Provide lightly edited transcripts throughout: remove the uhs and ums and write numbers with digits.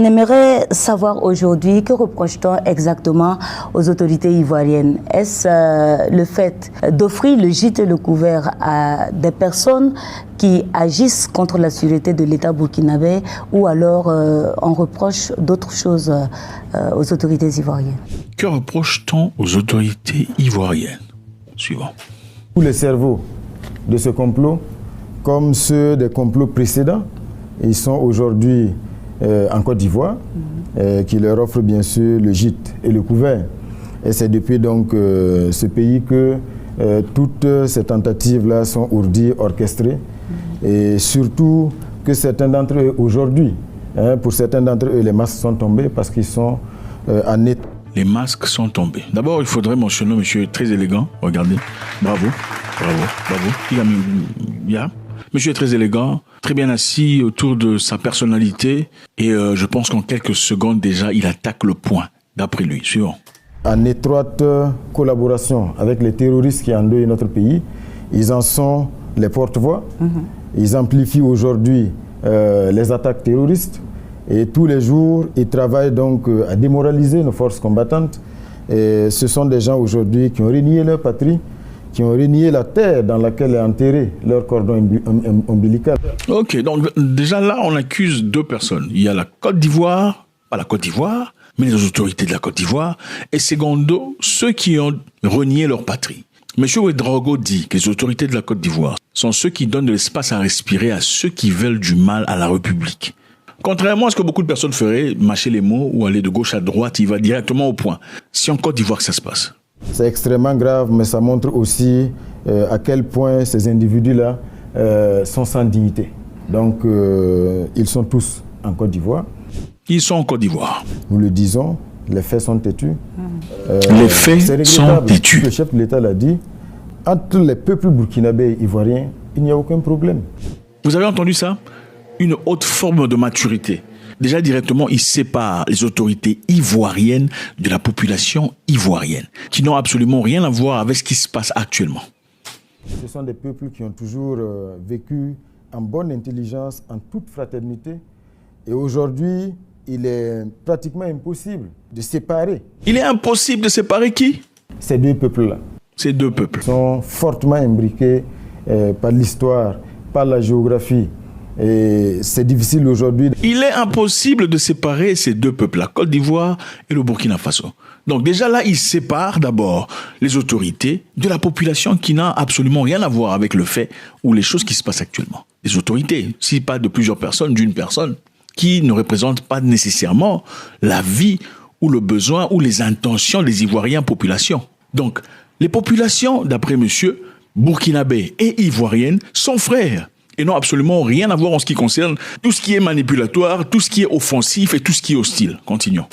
On aimerait savoir aujourd'hui que reproche-t-on exactement aux autorités ivoiriennes. Est-ce le fait d'offrir le gîte et le couvert à des personnes qui agissent contre la sûreté de l'État burkinabé, ou alors on reproche d'autres choses aux autorités ivoiriennes? Que reproche-t-on aux autorités ivoiriennes? Suivant. Tous les cerveaux de ce complot, comme ceux des complots précédents, ils sont aujourd'hui en Côte d'Ivoire, qui leur offre bien sûr le gîte et le couvert. Et c'est depuis donc ce pays que toutes ces tentatives-là sont ourdies, orchestrées, et surtout que certains d'entre eux aujourd'hui, pour certains d'entre eux, les masques sont tombés parce qu'ils sont en état. Les masques sont tombés. D'abord, il faudrait mentionner monsieur très élégant. Regardez. Bravo. Bravo. Bravo. Il a mis bien. Monsieur est très élégant, très bien assis autour de sa personnalité. Et je pense qu'en quelques secondes déjà, il attaque le point, d'après lui. Suivant. En étroite collaboration avec les terroristes qui endeuillent notre pays, ils en sont les porte-voix. Ils amplifient aujourd'hui les attaques terroristes. Et tous les jours, ils travaillent donc à démoraliser nos forces combattantes. Et ce sont des gens aujourd'hui qui ont renié leur patrie, qui ont renié la terre dans laquelle est enterré leur cordon ombilical. Ok, donc déjà là, on accuse deux personnes. Il y a la Côte d'Ivoire, pas la Côte d'Ivoire, mais les autorités de la Côte d'Ivoire, et secondo, ceux qui ont renié leur patrie. Monsieur Ouedraogo dit que les autorités de la Côte d'Ivoire sont ceux qui donnent de l'espace à respirer à ceux qui veulent du mal à la République. Contrairement à ce que beaucoup de personnes feraient, mâcher les mots ou aller de gauche à droite, il va directement au point. C'est en Côte d'Ivoire que ça se passe. C'est extrêmement grave, mais ça montre aussi à quel point ces individus-là sont sans dignité. Donc, ils sont tous en Côte d'Ivoire. Ils sont en Côte d'Ivoire. Nous le disons, les faits sont têtus. Les faits sont têtus. Le chef de l'État l'a dit. Entre les peuples burkinabés et ivoiriens, il n'y a aucun problème. Vous avez entendu ça? Une haute forme de maturité. Déjà directement, il sépare les autorités ivoiriennes de la population ivoirienne, qui n'ont absolument rien à voir avec ce qui se passe actuellement. Ce sont des peuples qui ont toujours vécu en bonne intelligence, en toute fraternité. Et aujourd'hui, il est pratiquement impossible de séparer. Il est impossible de séparer qui? Ces deux peuples-là. Ces deux peuples. Ils sont fortement imbriqués par l'histoire, par la géographie. Et c'est difficile aujourd'hui. Il est impossible de séparer ces deux peuples, la Côte d'Ivoire et le Burkina Faso. Donc déjà là, il sépare d'abord les autorités de la population qui n'a absolument rien à voir avec le fait ou les choses qui se passent actuellement. Les autorités, si pas de plusieurs personnes, d'une personne, qui ne représente pas nécessairement la vie ou le besoin ou les intentions des Ivoiriens population. Donc, les populations, d'après monsieur, burkinabés et ivoiriennes, sont frères. Et n'ont absolument rien à voir en ce qui concerne tout ce qui est manipulatoire, tout ce qui est offensif et tout ce qui est hostile. Continuons.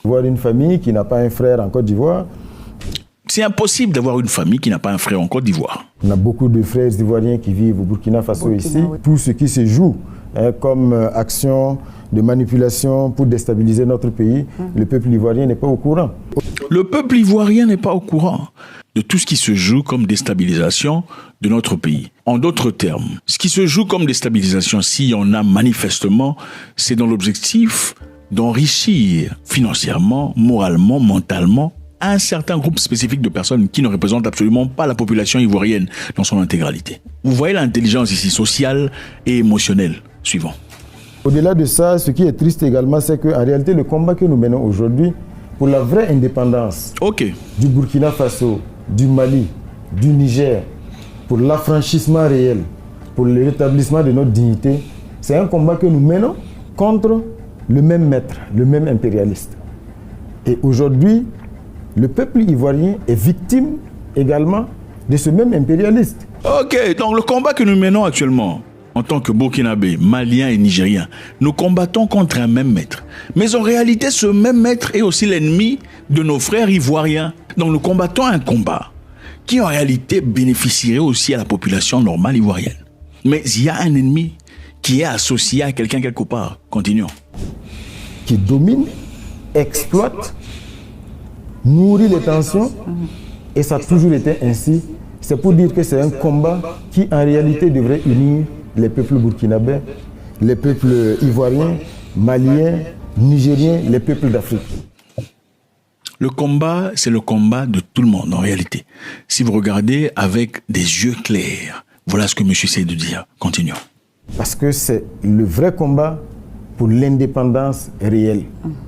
Voir une famille qui n'a pas un frère en Côte d'Ivoire. C'est impossible d'avoir une famille qui n'a pas un frère en Côte d'Ivoire. On a beaucoup de frères ivoiriens qui vivent au Burkina Faso ici. Oui. Tout ce qui se joue comme action de manipulation pour déstabiliser notre pays, le peuple ivoirien n'est pas au courant. Le peuple ivoirien n'est pas au courant de tout ce qui se joue comme déstabilisation de notre pays. En d'autres termes, ce qui se joue comme déstabilisation, s'il y en a manifestement, c'est dans l'objectif d'enrichir financièrement, moralement, mentalement, un certain groupe spécifique de personnes qui ne représentent absolument pas la population ivoirienne dans son intégralité. Vous voyez l'intelligence ici, sociale et émotionnelle. Suivant. Au-delà de ça, ce qui est triste également, c'est qu'en réalité, le combat que nous menons aujourd'hui pour la vraie indépendance du Burkina Faso, du Mali, du Niger, pour l'affranchissement réel, pour le rétablissement de notre dignité, c'est un combat que nous menons contre le même maître, le même impérialiste. Et aujourd'hui, le peuple ivoirien est victime également de ce même impérialiste. Ok, donc le combat que nous menons actuellement, en tant que Burkinabés, Maliens et Nigériens, nous combattons contre un même maître. Mais en réalité, ce même maître est aussi l'ennemi de nos frères ivoiriens. Donc nous combattons un combat qui en réalité bénéficierait aussi à la population normale ivoirienne. Mais il y a un ennemi qui est associé à quelqu'un quelque part. Continuons. Qui domine, exploite, nourrit les tensions, et ça a toujours été ainsi. C'est pour dire que c'est un combat qui en réalité devrait unir les peuples burkinabés, les peuples ivoiriens, maliens, Nigériens, les peuples d'Afrique. Le combat, c'est le combat de tout le monde en réalité. Si vous regardez avec des yeux clairs, voilà ce que monsieur essaie de dire. Continuons. Parce que c'est le vrai combat pour l'indépendance réelle.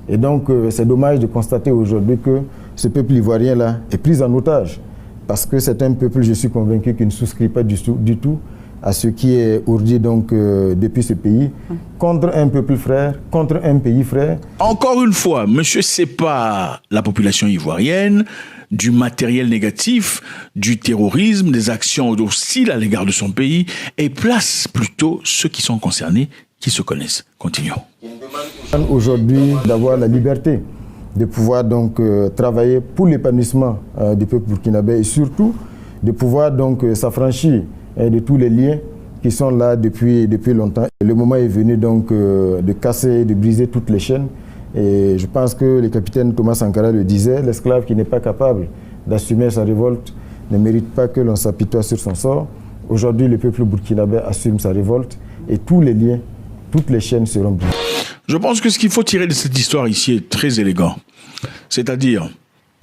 Et donc, c'est dommage de constater aujourd'hui que ce peuple ivoirien-là est pris en otage. Parce que c'est un peuple, je suis convaincu, qui ne souscrit pas du tout à ce qui est ourdi donc, depuis ce pays, contre un peuple frère, contre un pays frère. Encore une fois, monsieur sépare la population ivoirienne du matériel négatif, du terrorisme, des actions hostiles à l'égard de son pays, et place plutôt ceux qui sont concernés, qui se connaissent. Continuons. Aujourd'hui, d'avoir la liberté de pouvoir donc travailler pour l'épanouissement du peuple burkinabé et surtout de pouvoir donc s'affranchir de tous les liens qui sont là depuis longtemps. Le moment est venu donc de casser, de briser toutes les chaînes. Et je pense que le capitaine Thomas Sankara le disait, l'esclave qui n'est pas capable d'assumer sa révolte ne mérite pas que l'on s'apitoie sur son sort. Aujourd'hui, le peuple burkinabé assume sa révolte et tous les liens, toutes les chaînes seront brisées. Je pense que ce qu'il faut tirer de cette histoire ici est très élégant. C'est-à-dire,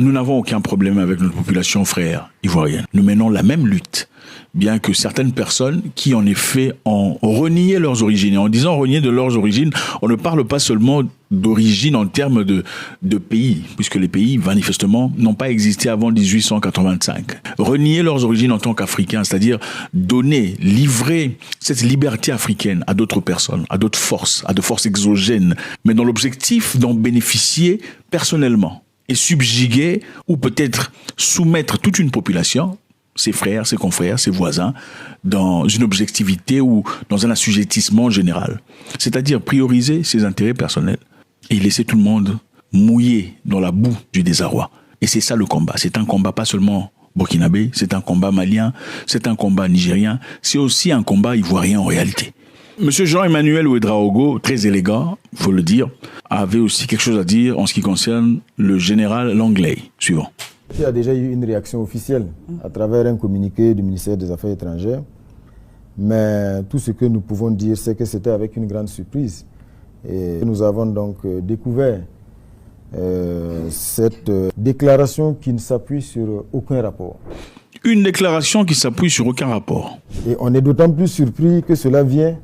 nous n'avons aucun problème avec notre population frère ivoirienne. Nous menons la même lutte, bien que certaines personnes qui, en effet, ont renié leurs origines. Et en disant renier de leurs origines, on ne parle pas seulement d'origine en termes de pays, puisque les pays, manifestement, n'ont pas existé avant 1885. Renier leurs origines en tant qu'Africains, c'est-à-dire donner, livrer cette liberté africaine à d'autres personnes, à d'autres forces, à de forces exogènes, mais dans l'objectif d'en bénéficier personnellement et subjuguer ou peut-être soumettre toute une population, ses frères, ses confrères, ses voisins, dans une objectivité ou dans un assujettissement général. C'est-à-dire prioriser ses intérêts personnels et laisser tout le monde mouillé dans la boue du désarroi. Et c'est ça le combat. C'est un combat pas seulement burkinabé, c'est un combat malien, c'est un combat nigérien, c'est aussi un combat ivoirien en réalité. Monsieur Jean-Emmanuel Ouedraogo, très élégant, faut le dire, avait aussi quelque chose à dire en ce qui concerne le général Langley. Suivant. Il y a déjà eu une réaction officielle à travers un communiqué du ministère des Affaires étrangères. Mais tout ce que nous pouvons dire, c'est que c'était avec une grande surprise. Et nous avons donc découvert cette déclaration qui ne s'appuie sur aucun rapport. Une déclaration qui s'appuie sur aucun rapport. Et on est d'autant plus surpris que cela vient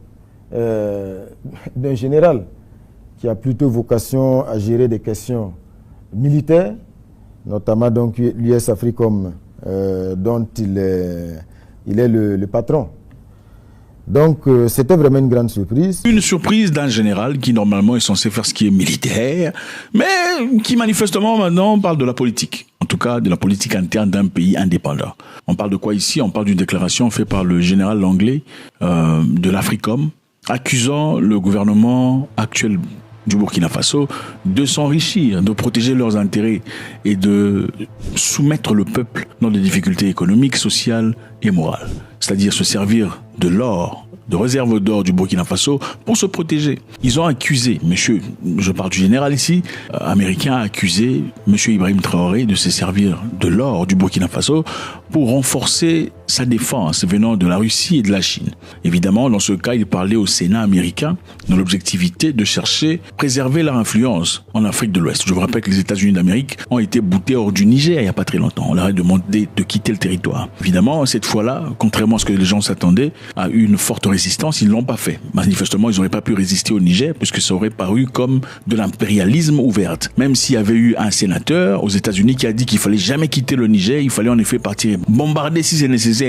d'un général qui a plutôt vocation à gérer des questions militaires, notamment donc l'US Africom, dont il est le patron. Donc c'était vraiment une grande surprise. Une surprise d'un général qui normalement est censé faire ce qui est militaire, mais qui manifestement maintenant parle de la politique. En tout cas de la politique interne d'un pays indépendant. On parle de quoi ici? On parle d'une déclaration faite par le général Langley de l'Africom, accusant le gouvernement actuel du Burkina Faso de s'enrichir, de protéger leurs intérêts et de soumettre le peuple dans des difficultés économiques, sociales et morales. C'est-à-dire se servir de l'or, de réserve d'or du Burkina Faso pour se protéger. Ils ont accusé, monsieur, je parle du général ici, américain a accusé monsieur Ibrahim Traoré de se servir de l'or du Burkina Faso pour renforcer sa défense venant de la Russie et de la Chine. Évidemment, dans ce cas, il parlait au Sénat américain dans l'objectivité de chercher à préserver leur influence en Afrique de l'Ouest. Je vous rappelle que les États-Unis d'Amérique ont été boutés hors du Niger il n'y a pas très longtemps. On leur a demandé de quitter le territoire. Évidemment, cette fois-là, contrairement à ce que les gens s'attendaient, à une forte résistance, ils ne l'ont pas fait. Manifestement, ils n'auraient pas pu résister au Niger puisque ça aurait paru comme de l'impérialisme ouvert. Même s'il y avait eu un sénateur aux États-Unis qui a dit qu'il fallait jamais quitter le Niger, il fallait en effet partir bombarder si c'est nécessaire.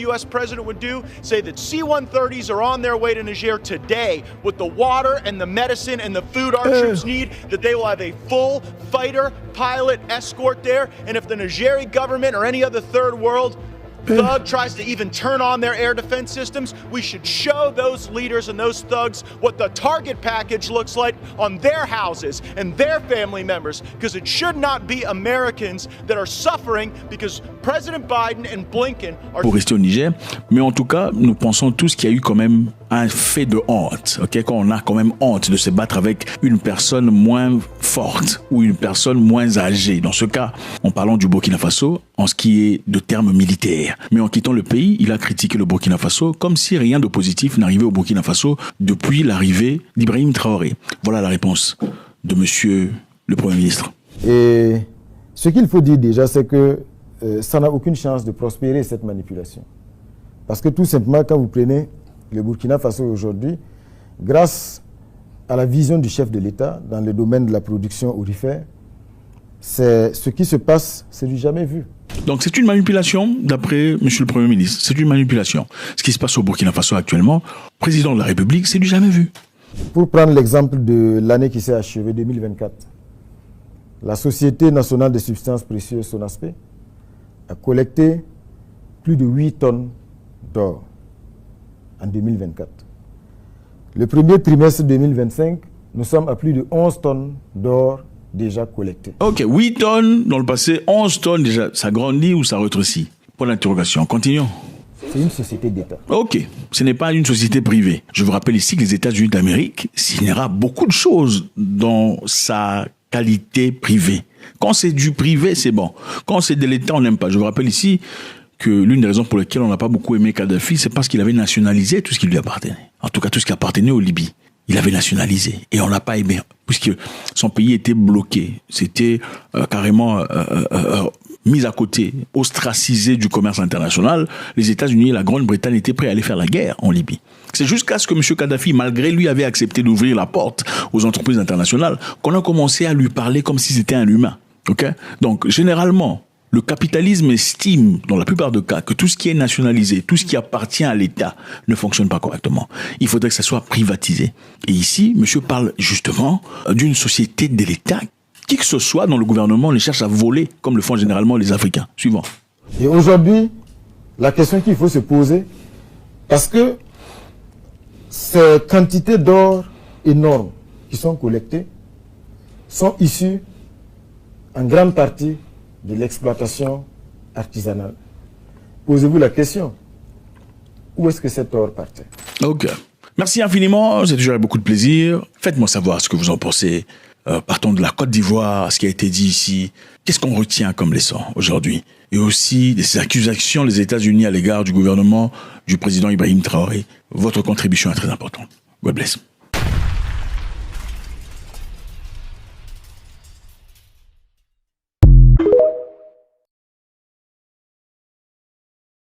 U.S. president would do, say that C-130s are on their way to Niger today with the water and the medicine and the food our troops need, that they will have a full fighter pilot escort there. And if the Nigeri government or any other third world thug tries to even turn on their air defense systems, we should show those leaders and those thugs what the target package looks like on their houses and their family members, because it should not be Americans that are suffering because President Biden and Blinken are... Pour rester au Niger, mais en tout cas, nous pensons tous qu'il y a eu quand même un fait de honte, ok, quand on a quand même honte de se battre avec une personne moins forte ou une personne moins âgée. Dans ce cas, en parlant du Burkina Faso, en ce qui est de termes militaires. Mais en quittant le pays, il a critiqué le Burkina Faso comme si rien de positif n'arrivait au Burkina Faso depuis l'arrivée d'Ibrahim Traoré. Voilà la réponse de monsieur le Premier ministre. Et ce qu'il faut dire déjà, c'est que ça n'a aucune chance de prospérer, cette manipulation. Parce que tout simplement, quand vous prenez le Burkina Faso aujourd'hui, grâce à la vision du chef de l'État dans le domaine de la production aurifère, c'est ce qui se passe, c'est du jamais vu. Donc c'est une manipulation, d'après monsieur le Premier ministre. C'est une manipulation. Ce qui se passe au Burkina Faso actuellement, président de la République, c'est du jamais vu. Pour prendre l'exemple de l'année qui s'est achevée, 2024, la Société nationale des substances précieuses, SONASPE, a collecté plus de 8 tonnes d'or en 2024. Le premier trimestre 2025, nous sommes à plus de 11 tonnes d'or déjà collectées. Ok, 8 tonnes dans le passé, 11 tonnes déjà. Ça grandit ou ça rétrécit? Point d'interrogation. Continuons. C'est une société d'État. Ok, ce n'est pas une société privée. Je vous rappelle ici que les États-Unis d'Amérique signera beaucoup de choses dans sa qualité privée. Quand c'est du privé, c'est bon. Quand c'est de l'État, on n'aime pas. Je vous rappelle ici que l'une des raisons pour lesquelles on n'a pas beaucoup aimé Kadhafi, c'est parce qu'il avait nationalisé tout ce qui lui appartenait. En tout cas, tout ce qui appartenait aux Libyes. Il avait nationalisé. Et on l'a pas aimé, puisque son pays était bloqué. C'était carrément mis à côté, ostracisé du commerce international. Les États-Unis et la Grande-Bretagne étaient prêts à aller faire la guerre en Libye. C'est jusqu'à ce que M. Kadhafi, malgré lui, avait accepté d'ouvrir la porte aux entreprises internationales, qu'on a commencé à lui parler comme si c'était un humain. Okay? Donc, généralement, le capitalisme estime, dans la plupart des cas, que tout ce qui est nationalisé, tout ce qui appartient à l'État ne fonctionne pas correctement. Il faudrait que ça soit privatisé. Et ici, monsieur parle justement d'une société de l'État. Qui que ce soit dans le gouvernement les cherche à voler, comme le font généralement les Africains. Suivant. Et aujourd'hui, la question qu'il faut se poser, parce que ces quantités d'or énormes qui sont collectées sont issues en grande partie de l'exploitation artisanale. Posez-vous la question, où est-ce que cet or partait? Ok. Merci infiniment, j'ai toujours eu beaucoup de plaisir. Faites-moi savoir ce que vous en pensez. Partons de la Côte d'Ivoire, ce qui a été dit ici. Qu'est-ce qu'on retient comme leçon aujourd'hui? Et aussi des accusations des États-Unis à l'égard du gouvernement du président Ibrahim Traoré. Votre contribution est très importante. God bless.